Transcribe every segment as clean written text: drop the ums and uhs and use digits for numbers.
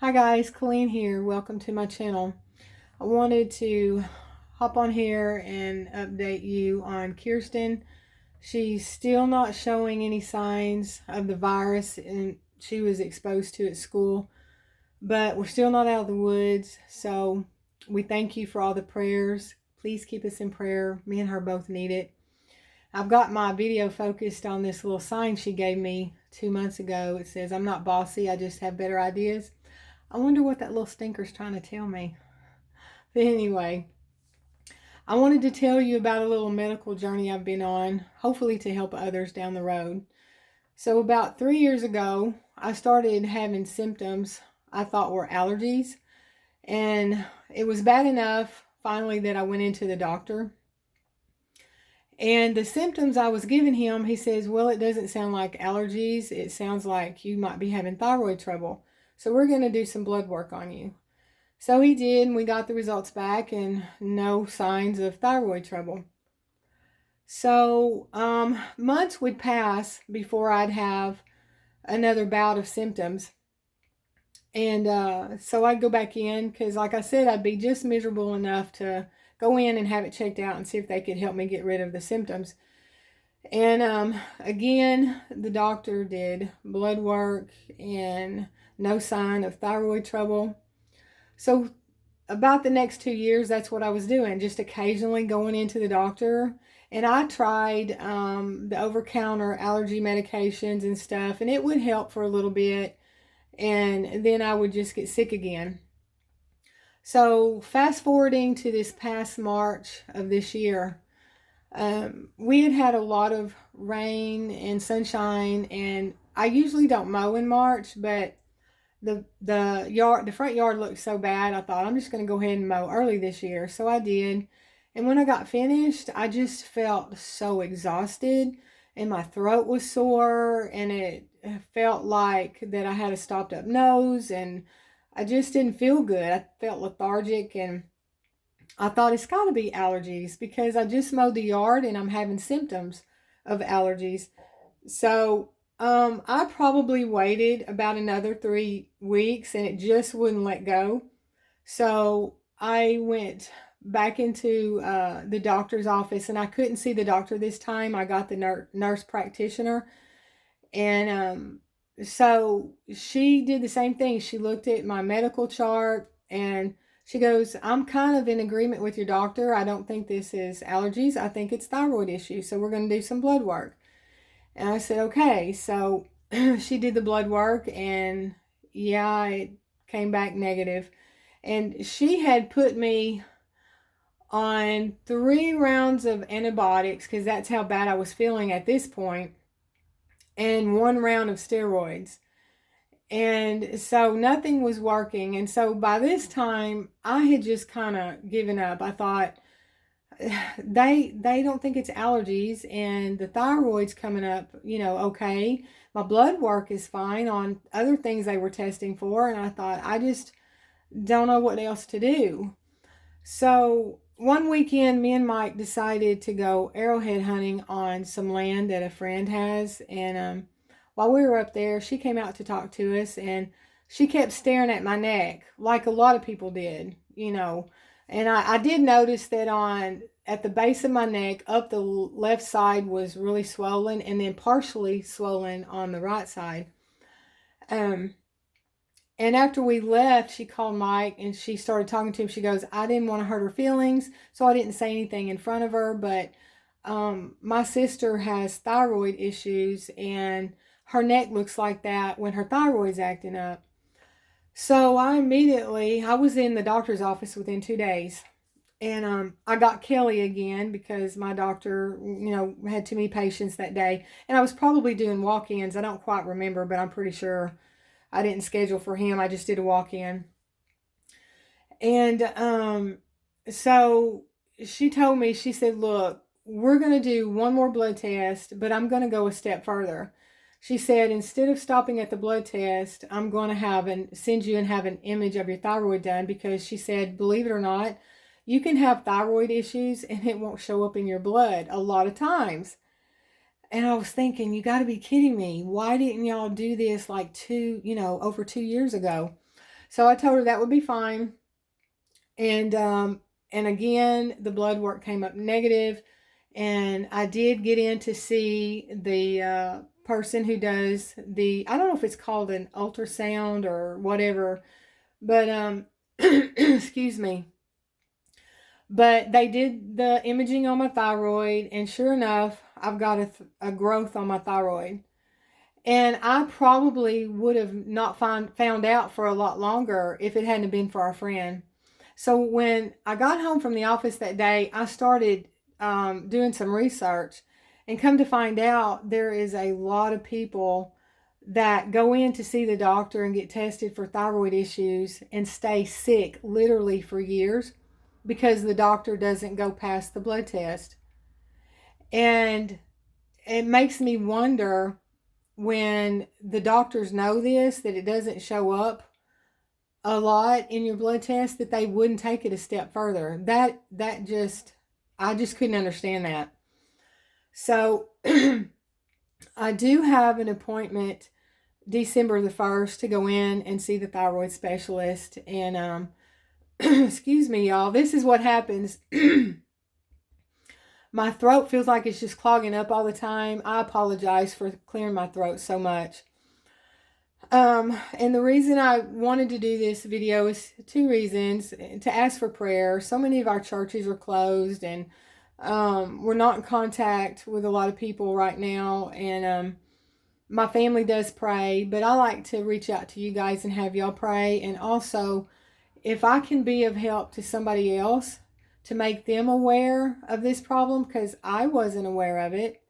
Hi guys, Colleen here. Welcome to my channel. I wanted to hop on here and update you on Kirsten. She's still not showing any signs of the virus and she was exposed to at school, but we're still not out of the woods. So we thank you for all the prayers. Please keep us in prayer. Me and her both need it. I've got my video focused on this little sign she gave me 2 months ago. It says, "I'm not bossy, I just have better ideas." I wonder what that little stinker's trying to tell me. But anyway, I wanted to tell you about a little medical journey I've been on, hopefully to help others down the road. So, about 3 years ago, I started having symptoms I thought were allergies, and it was bad enough finally that I went into the doctor. And the symptoms I was giving him, he says, "Well, it doesn't sound like allergies. It sounds like you might be having thyroid trouble. So, we're going to do some blood work on you." So he did, and we got the results back, and no signs of thyroid trouble. So months would pass before I'd have another bout of symptoms. And so I'd go back in because, like I said, I'd be just miserable enough to go in and have it checked out and see if they could help me get rid of the symptoms. And again, the doctor did blood work and no sign of thyroid trouble. So about the next 2 years, that's what I was doing, just occasionally going into the doctor. And I tried the over counter allergy medications and stuff, and it would help for a little bit. And then I would just get sick again. So, fast forwarding to this past March of this year, we had had a lot of rain and sunshine, and I usually don't mow in March, but the front yard looked so bad. I thought I'm just going to go ahead and mow early this year. So I did. And when I got finished, I just felt so exhausted and my throat was sore and it felt like that I had a stopped up nose and I just didn't feel good. I felt lethargic and I thought it's got to be allergies because I just mowed the yard and I'm having symptoms of allergies. So I probably waited about another 3 weeks and it just wouldn't let go. So I went back into the doctor's office and I couldn't see the doctor this time. I got the nurse practitioner. And so she did the same thing. She looked at my medical chart and she goes, "I'm kind of in agreement with your doctor. I don't think this is allergies. I think it's thyroid issues. So we're going to do some blood work." And I said, "Okay." So she did the blood work, and yeah, it came back negative. And she had put me on 3 rounds of antibiotics because that's how bad I was feeling at this point, and 1 round of steroids. And so nothing was working. And so by this time, I had just kind of given up. I thought, they don't think it's allergies and the thyroid's coming up, okay. My blood work is fine on other things they were testing for, and I thought I just don't know what else to do. So one weekend me and Mike decided to go arrowhead hunting on some land that a friend has, and while we were up there she came out to talk to us and she kept staring at my neck like a lot of people did. And I did notice that on at the base of my neck, up the left side was really swollen, and then partially swollen on the right side. Um, and after we left, she called Mike and she started talking to him. She goes, "I didn't want to hurt her feelings, so I didn't say anything in front of her. But my sister has thyroid issues, and her neck looks like that when her thyroid's acting up." So I was in the doctor's office within 2 days. And I got Kelly again because my doctor, had too many patients that day. And I was probably doing walk ins. I don't quite remember, but I'm pretty sure I didn't schedule for him. I just did a walk in. And so she told me, she said, "Look, we're going to do one more blood test, but I'm going to go a step further." She said, "Instead of stopping at the blood test, I'm going to send you and have an image of your thyroid done," because she said, believe it or not, you can have thyroid issues and it won't show up in your blood a lot of times. And I was thinking, you got to be kidding me. Why didn't y'all do this like over 2 years ago? So I told her that would be fine. And again, the blood work came up negative, and I did get in to see the person who does the, I don't know if it's called an ultrasound or whatever, but excuse me. But they did the imaging on my thyroid, and sure enough, I've got a growth on my thyroid. And I probably would have not found out for a lot longer if it hadn't been for our friend. So when I got home from the office that day, I started doing some research, and come to find out, there is a lot of people that go in to see the doctor and get tested for thyroid issues and stay sick literally for years because the doctor doesn't go past the blood test. And it makes me wonder, when the doctors know this, that it doesn't show up a lot in your blood test, that they wouldn't take it a step further. That just, I just couldn't understand that. So I do have an appointment December the 1st to go in and see the thyroid specialist. And excuse me, y'all, this is what happens. My throat feels like it's just clogging up all the time. I apologize for clearing my throat so much. And the reason I wanted to do this video is two reasons: to ask for prayer. So many of our churches are closed, and we're not in contact with a lot of people right now. And my family does pray, but I like to reach out to you guys and have y'all pray. And also, if I can be of help to somebody else to make them aware of this problem, because I wasn't aware of it.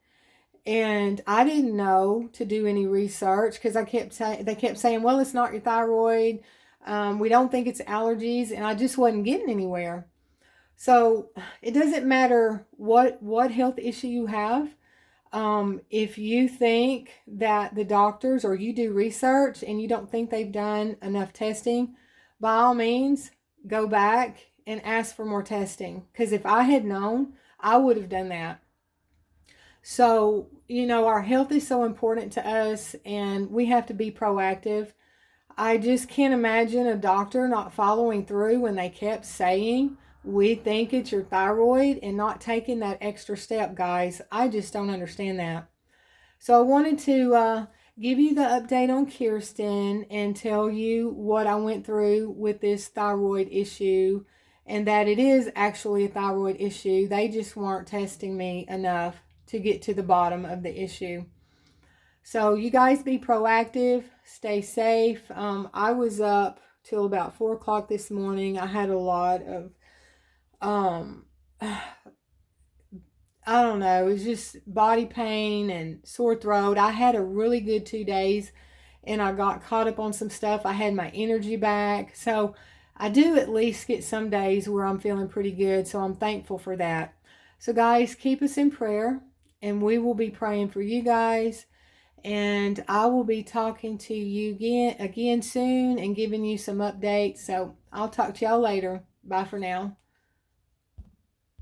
And I didn't know to do any research, because they kept saying, well, it's not your thyroid. We don't think it's allergies. And I just wasn't getting anywhere. So it doesn't matter what health issue you have. If you think that the doctors, or you do research and you don't think they've done enough testing, by all means, go back and ask for more testing. Because if I had known, I would have done that. So, our health is so important to us, and we have to be proactive. I just can't imagine a doctor not following through when they kept saying, we think it's your thyroid, and not taking that extra step, guys. I just don't understand that. So I wanted to give you the update on Kirsten and tell you what I went through with this thyroid issue, and that it is actually a thyroid issue. They just weren't testing me enough to get to the bottom of the issue. So you guys be proactive, stay safe. I was up till about 4 o'clock this morning. I had a lot of, I don't know, it was just body pain and sore throat. I had a really good 2 days, and I got caught up on some stuff. I had my energy back. So I do at least get some days where I'm feeling pretty good. So I'm thankful for that. So guys, keep us in prayer, and we will be praying for you guys. And I will be talking to you again soon and giving you some updates. So I'll talk to y'all later. Bye for now.